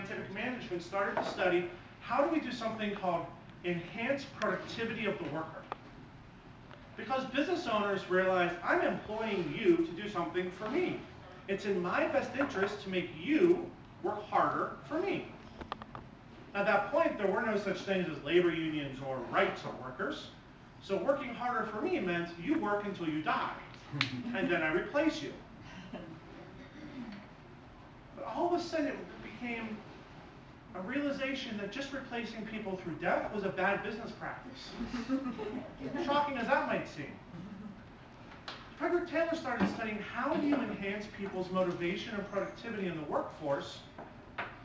scientific management started to study how do we do something called enhanced productivity of the worker. Because business owners realize I'm employing you to do something for me. It's in my best interest to make you work harder for me. At that point, there were no such things as labor unions or rights of workers. So working harder for me meant you work until you die, and then I replace you. But all of a sudden, it became a realization that just replacing people through death was a bad business practice. Shocking as that might seem. Frederick Taylor started studying how do you enhance people's motivation and productivity in the workforce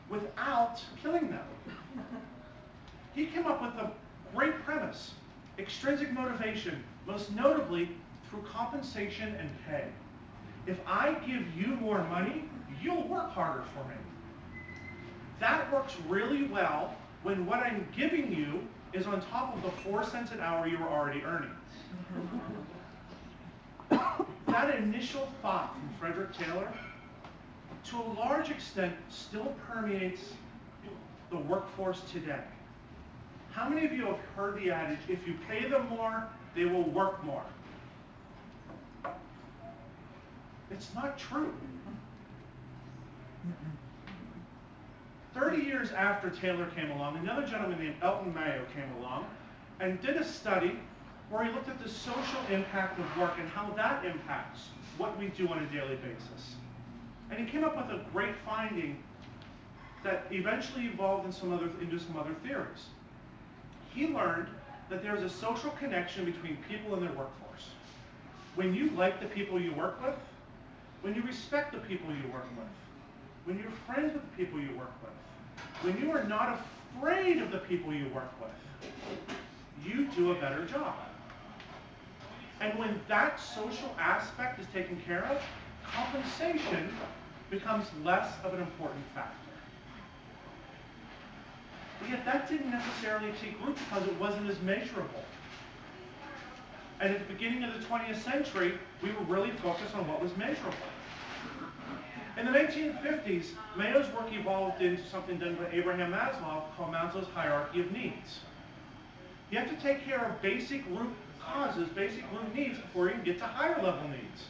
without killing them. He came up with a great premise: extrinsic motivation, most notably through compensation and pay. If I give you more money, you'll work harder for me. That works really well when what I'm giving you is on top of the 4 cents an hour you were already earning. That initial thought from Frederick Taylor, to a large extent, still permeates the workforce today. How many of you have heard the adage, if you pay them more, they will work more? It's not true. 30 years after Taylor came along, another gentleman named Elton Mayo came along and did a study where he looked at the social impact of work and how that impacts what we do on a daily basis. And he came up with a great finding that eventually evolved into some other theories. He learned that there's a social connection between people and their workforce. When you like the people you work with, when you respect the people you work with, when you're friends with the people you work with, when you are not afraid of the people you work with, you do a better job. And when that social aspect is taken care of, compensation becomes less of an important factor. But yet that didn't necessarily take root because it wasn't as measurable. And at the beginning of the 20th century, we were really focused on what was measurable. In the 1950s, Mayo's work evolved into something done by Abraham Maslow called Maslow's hierarchy of needs. You have to take care of basic root causes, basic root needs before you can get to higher level needs.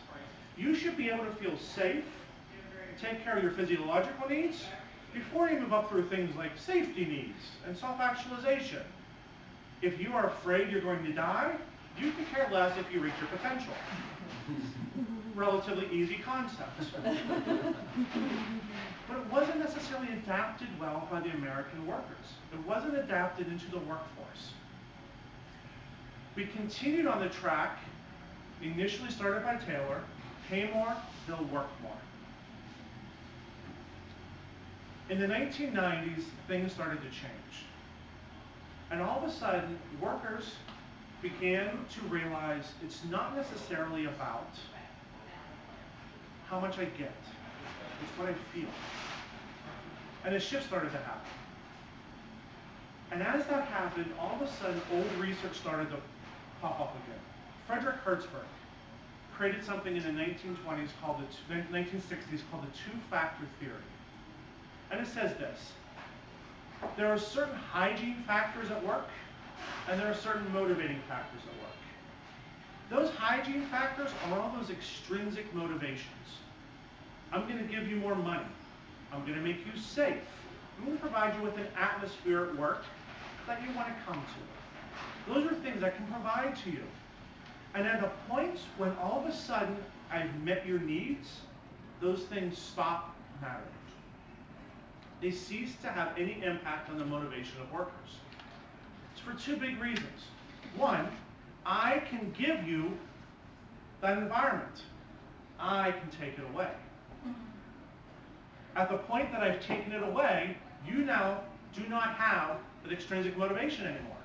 You should be able to feel safe, take care of your physiological needs, before you move up through things like safety needs and self-actualization. If you are afraid you're going to die, you could care less if you reach your potential. Relatively easy concepts. But it wasn't necessarily adapted well by the American workers. It wasn't adapted into the workforce. We continued on the track, initially started by Taylor: pay more, they'll work more. In the 1990s, things started to change. And all of a sudden, workers began to realize it's not necessarily about how much I get. It's what I feel. And a shift started to happen. And as that happened, all of a sudden, old research started to pop up again. Frederick Hertzberg created something in the 1920s called 1960s called the two-factor theory. And it says this: there are certain hygiene factors at work, and there are certain motivating factors at work. Those hygiene factors are all those extrinsic motivations. I'm going to give you more money. I'm going to make you safe. I'm going to provide you with an atmosphere at work that you want to come to. Those are things I can provide to you. And at the point when all of a sudden I've met your needs, those things stop mattering. They cease to have any impact on the motivation of workers. It's for two big reasons. One, I can give you that environment. I can take it away. At the point that I've taken it away, you now do not have that extrinsic motivation anymore.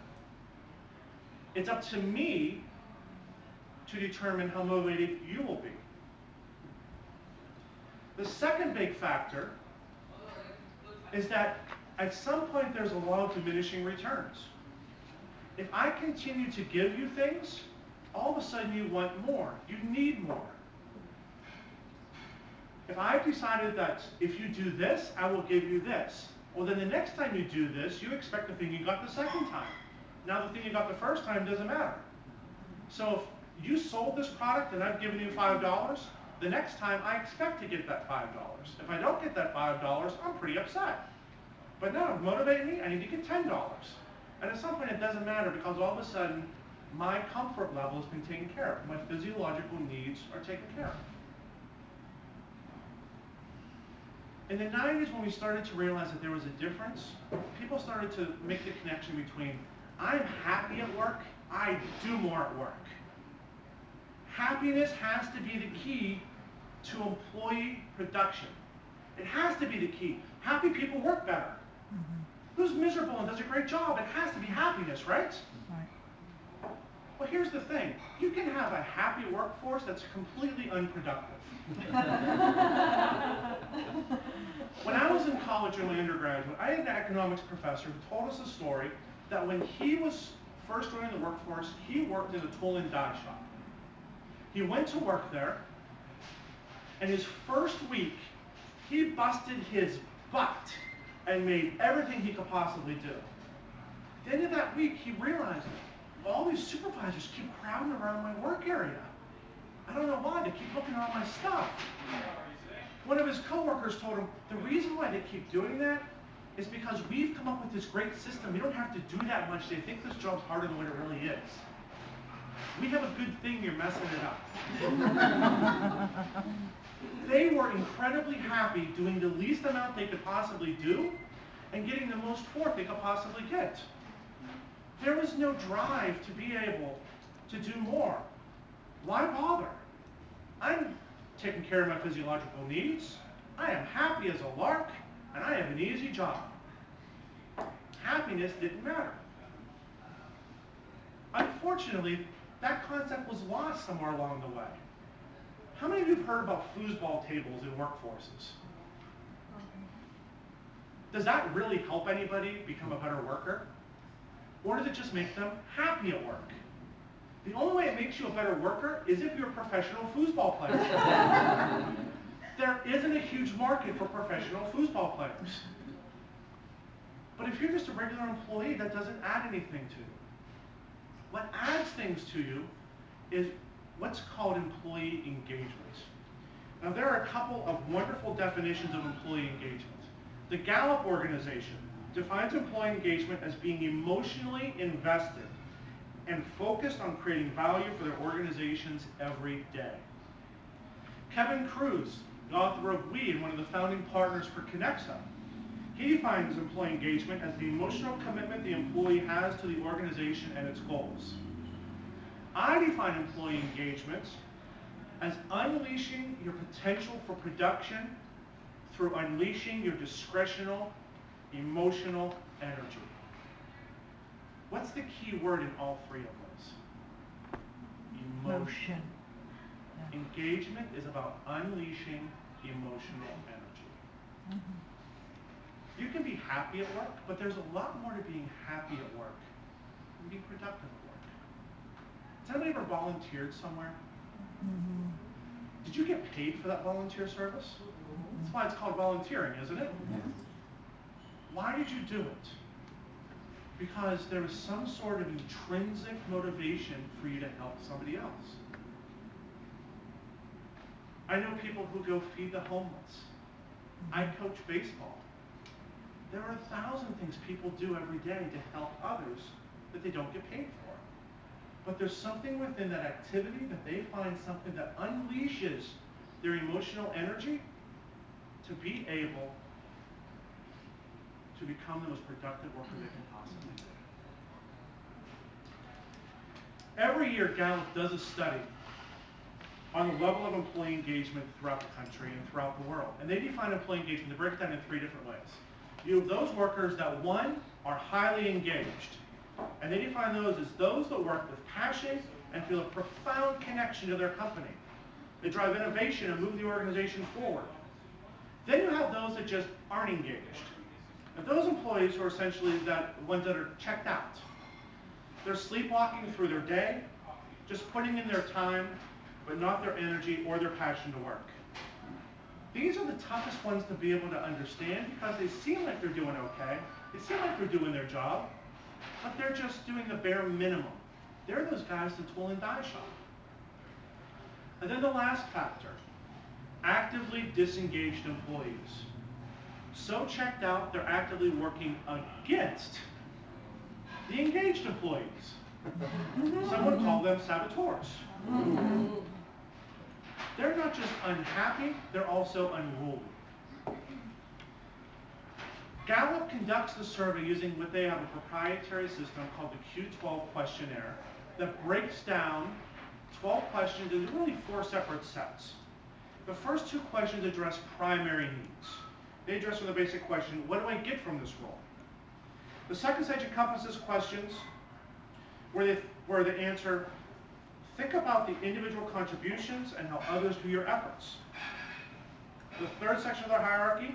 It's up to me to determine how motivated you will be. The second big factor is that at some point there's a law of diminishing returns. If I continue to give you things, all of a sudden you want more. You need more. If I've decided that if you do this, I will give you this, Well, then the next time you do this, you expect the thing you got the second time. Now the thing you got the first time doesn't matter. So if you sold this product and I've given you $5, the next time I expect to get that $5. If I don't get that $5, I'm pretty upset. But now to motivate me, I need to get $10. And at some point it doesn't matter because all of a sudden my comfort level has been taken care of. My physiological needs are taken care of. In the 90s, when we started to realize that there was a difference, people started to make the connection between I'm happy at work, I do more at work. Happiness has to be the key to employee production. It has to be the key. Happy people work better. Who's miserable and does a great job? It has to be happiness, right? Well, here's the thing. You can have a happy workforce that's completely unproductive. When I was in college in my undergraduate, I had an economics professor who told us a story that when he was first joining the workforce, he worked in a tool and die shop. He went to work there, and his first week, he busted his butt and made everything he could possibly do. At the end of that week, he realized all these supervisors keep crowding around my work area. I don't know why, they keep looking around my stuff. One of his coworkers told him, the reason why they keep doing that is because we've come up with this great system. You don't have to do that much. They think this job's harder than what it really is. We have a good thing, you're messing it up. They were incredibly happy doing the least amount they could possibly do and getting the most forth they could possibly get. There was no drive to be able to do more. Why bother? I'm taking care of my physiological needs. I am happy as a lark, and I have an easy job. Happiness didn't matter. Unfortunately, that concept was lost somewhere along the way. How many of you have heard about foosball tables in workforces? Does that really help anybody become a better worker? Or does it just make them happy at work? The only way it makes you a better worker is if you're a professional foosball player. There isn't a huge market for professional foosball players. But if you're just a regular employee, that doesn't add anything to you. What adds things to you is what's called employee engagement. Now, there are a couple of wonderful definitions of employee engagement. The Gallup organization defines employee engagement as being emotionally invested and focused on creating value for their organizations every day. Kevin Cruz, the author of We and one of the founding partners for Connexa, he defines employee engagement as the emotional commitment the employee has to the organization and its goals. I define employee engagement as unleashing your potential for production through unleashing your discretional, emotional energy. What's the key word in all three of those? Emotion. Yeah. Engagement is about unleashing emotional energy. You can be happy at work, but there's a lot more to being happy at work than being productive at work. Has anybody ever volunteered somewhere? Did you get paid for that volunteer service? That's why it's called volunteering, isn't it? Why did you do it? Because there was some sort of intrinsic motivation for you to help somebody else. I know people who go feed the homeless. I coach baseball. There are 1,000 things people do every day to help others that they don't get paid for. But there's something within that activity that they find something that unleashes their emotional energy to be able to become the most productive worker they can possibly be. Every year, Gallup does a study on the level of employee engagement throughout the country and throughout the world. And they define employee engagement, they break it down in 3 different ways. You have those workers that, one, are highly engaged. And they define those as those that work with passion and feel a profound connection to their company. They drive innovation and move the organization forward. Then you have those that just aren't engaged. And those employees who are essentially the ones that are checked out. They're sleepwalking through their day, just putting in their time, but not their energy or their passion to work. These are the toughest ones to be able to understand because they seem like they're doing okay. They seem like they're doing their job, but they're just doing the bare minimum. They're those guys in the tool and die shop. And then the last factor, actively disengaged employees. So checked out, they're actively working against the engaged employees. Some would call them saboteurs. They're not just unhappy, they're also unruly. Gallup conducts the survey using what they have a proprietary system called the Q12 questionnaire that breaks down 12 questions into really 4 separate sets. The first 2 questions address primary needs. They address with a basic question, what do I get from this role? The second stage encompasses questions where they answer, think about the individual contributions and how others view your efforts. The third section of the hierarchy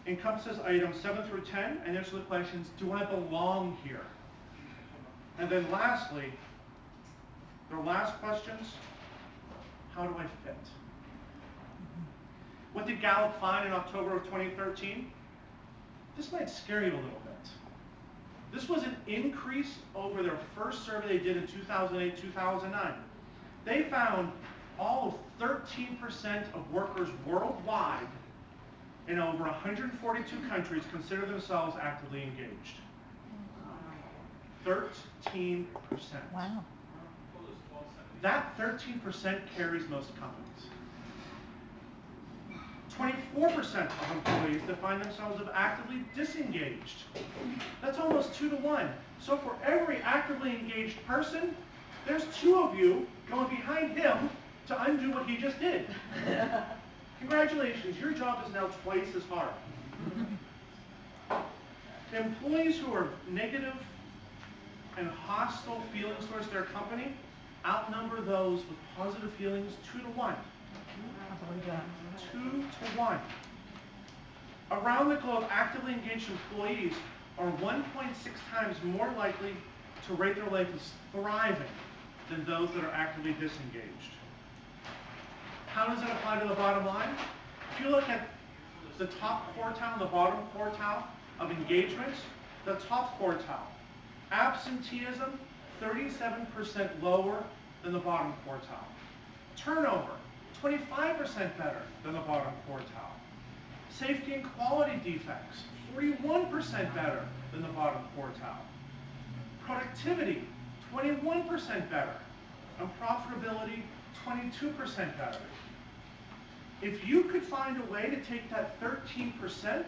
encompasses items 7 through 10 and answers the questions, do I belong here? And then lastly, their last questions, how do I fit? What did Gallup find in October of 2013? This might scare you a little bit. This was an increase over their first survey they did in 2008, 2009. They found all of 13% of workers worldwide in over 142 countries consider themselves actively engaged. 13%. Wow. That 13% carries most companies. 24% of employees define themselves as actively disengaged. That's almost 2 to 1. So for every actively engaged person, there's 2 of you going behind him to undo what he just did. Congratulations, your job is now twice as hard. Employees who are negative and hostile feelings towards their company outnumber those with positive feelings 2 to 1. 2 to 1. Around the globe, actively engaged employees are 1.6 times more likely to rate their life as thriving than those that are actively disengaged. How does it apply to the bottom line? If you look at the top quartile and the bottom quartile of engagements, the top quartile, absenteeism, 37% lower than the bottom quartile. Turnover, 25% better than the bottom quartile. Safety and quality defects, 41% better than the bottom quartile. Productivity, 21% better. And profitability, 22% better. If you could find a way to take that 13%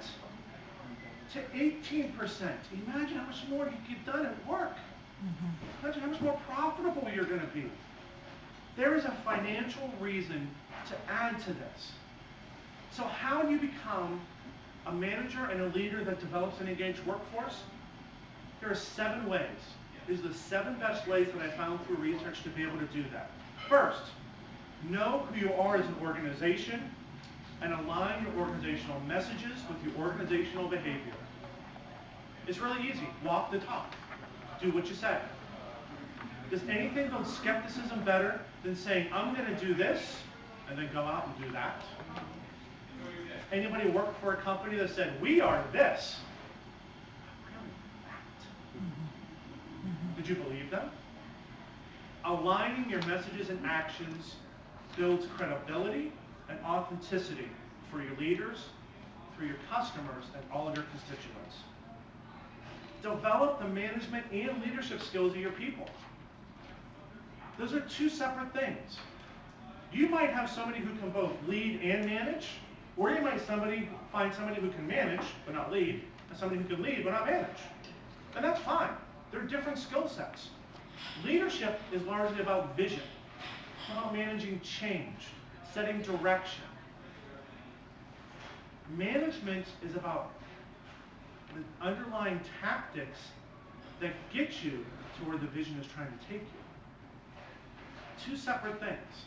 to 18%, imagine how much more you could get done at work. Imagine how much more profitable you're going to be. There is a financial reason to add to this. So how do you become a manager and a leader that develops an engaged workforce? There are 7 ways. These are the 7 best ways that I found through research to be able to do that. First, know who you are as an organization and align your organizational messages with your organizational behavior. It's really easy. Walk the talk. Do what you say. Does anything build skepticism better than saying, I'm going to do this, and then go out and do that? Anybody work for a company that said, we are this? Did you believe them? Aligning your messages and actions builds credibility and authenticity for your leaders, for your customers, and all of your constituents. Develop the management and leadership skills of your people. Those are 2 separate things. You might have somebody who can both lead and manage, or you might find somebody who can manage but not lead, and somebody who can lead but not manage. And that's fine. They're different skill sets. Leadership is largely about vision, about managing change, setting direction. Management is about the underlying tactics that get you to where the vision is trying to take you. 2 separate things.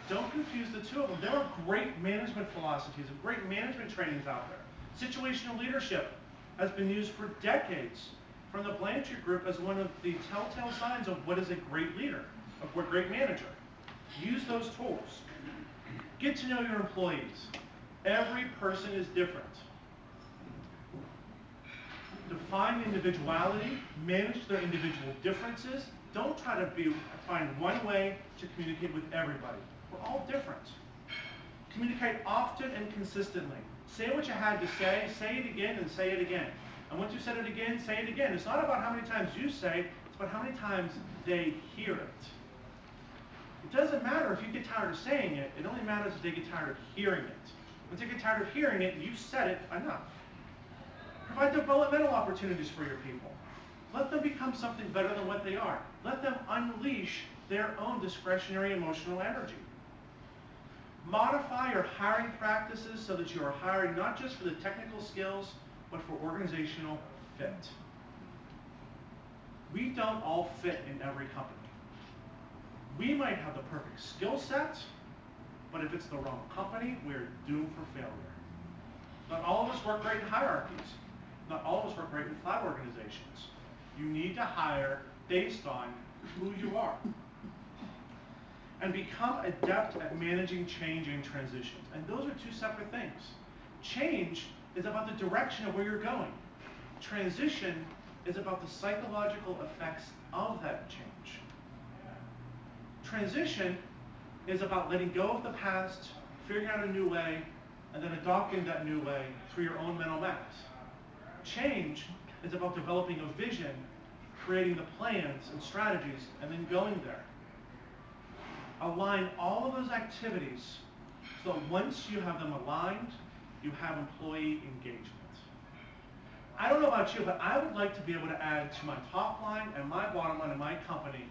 Don't confuse the 2 of them. There are great management philosophies and great management trainings out there. Situational leadership has been used for decades from the Blanchard Group as one of the telltale signs of what is a great leader, of what a great manager. Use those tools. Get to know your employees. Every person is different. Define individuality, manage their individual differences. Don't try to find one way to communicate with everybody. We're all different. Communicate often and consistently. Say what you had to say it again, and say it again. And once you said it again, say it again. It's not about how many times you say, it's about how many times they hear it. It doesn't matter if you get tired of saying it, it only matters if they get tired of hearing it. Once they get tired of hearing it, you've said it enough. Provide developmental opportunities for your people. Let them become something better than what they are. Let them unleash their own discretionary emotional energy. Modify your hiring practices so that you are hiring not just for the technical skills, but for organizational fit. We don't all fit in every company. We might have the perfect skill set, but if it's the wrong company, we're doomed for failure. Not all of us work great in hierarchies. Not all of us work great in flat organizations. You need to hire based on who you are. And become adept at managing change and transitions. And those are two separate things. Change is about the direction of where you're going. Transition is about the psychological effects of that change. Transition is about letting go of the past, figuring out a new way, and then adopting that new way through your own mental maps. Change is about developing a vision, creating the plans and strategies, and then going there. Align all of those activities so that once you have them aligned, you have employee engagement. I don't know about you, but I would like to be able to add to my top line and my bottom line in my company